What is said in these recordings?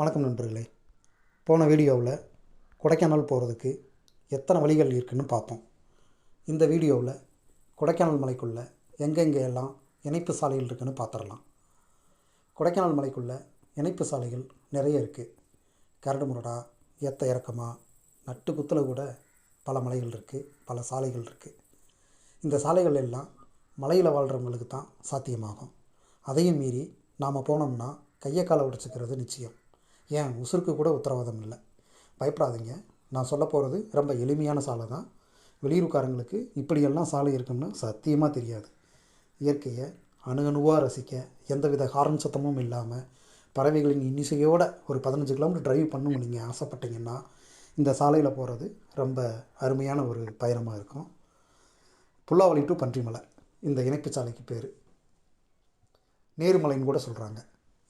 வணக்கம் நண்பர்களே. போன வீடியோவில் கொடைக்கானல் போகிறதுக்கு எத்தனை வழிகள் இருக்குதுன்னு பார்த்தோம். இந்த வீடியோவில் கொடைக்கானல் மலைக்குள்ளே எங்கெங்கெல்லாம் இணைப்பு சாலைகள் இருக்குதுன்னு பார்த்துடலாம். கொடைக்கானல் மலைக்குள்ளே இணைப்பு சாலைகள் நிறைய இருக்குது. கரடு முரடா, ஏற்ற இறக்கமாக, நட்டு குத்தில் கூட பல மலைகள் இருக்குது, பல சாலைகள் இருக்குது. இந்த சாலைகள் எல்லாம் மலையில் வாழ்கிறவங்களுக்கு தான் சாத்தியமாகும். அதையும் மீறி நாம் போனோம்னா கையை காலை உடைச்சிக்கிறது நிச்சயம். ஏன் உசுருக்கு கூட உத்தரவாதம் இல்லை. பயப்படாதீங்க. நான் சொல்ல போகிறது ரொம்ப எளிமையான சாலை தான். வெளியூர்காரங்களுக்கு இப்படியெல்லாம் சாலை இருக்குன்னு சத்தியமாக தெரியாது. இயற்கையை அணுகணுவாக ரசிக்க, எந்தவித ஹாரன் சத்தமும் இல்லாமல் பறவைகளின் இன்னிசையோடு ஒரு 15 கிலோமீட்டர் டிரைவ் பண்ணணும் நீங்கள் ஆசைப்பட்டீங்கன்னா இந்த சாலையில் போகிறது ரொம்ப அருமையான ஒரு பயணமாக இருக்கும். புல்லாவளி டு பன்றிமலை இந்த இணைப்பு சாலைக்கு பேர். நேருமலைன்னு கூட சொல்கிறாங்க.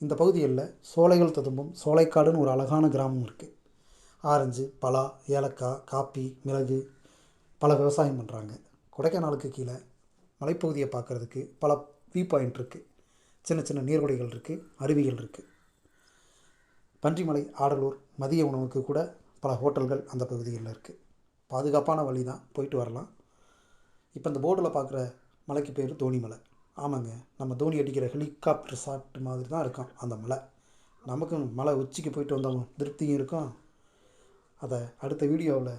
இந்த பகுதியில் சோலைகள் ததும்பும் சோலைக்காடுன்னு ஒரு அழகான கிராமம் இருக்குது. ஆரஞ்சு, பலா, ஏலக்காய், காப்பி, மிளகு பல விவசாயம் பண்ணுறாங்க. கொடைக்கானலுக்கு கீழே மலைப்பகுதியை பார்க்குறதுக்கு பல வியூ பாயிண்ட் இருக்குது. சின்ன சின்ன நீர்வழிகள் இருக்குது, அருவிகள் இருக்குது. பன்றிமலை, ஆடலூர் மதிய உணவுக்கு கூட பல ஹோட்டல்கள் அந்த பகுதிகளில் இருக்குது. பாதுகாப்பான வழி தான், போயிட்டு வரலாம். இப்போ இந்த போர்டில் பார்க்குற மலைக்கு பேர் தோணிமலை. ஆமாங்க, நம்ம தோனி அடிக்கிற ஹெலிகாப்டர் ஷாட் மாதிரி தான் இருக்கும் அந்த மலை. நமக்கும் மலை உச்சிக்கு போயிட்டு வந்தவங்க திருப்தியும் இருக்கும். அதை அடுத்த வீடியோவில்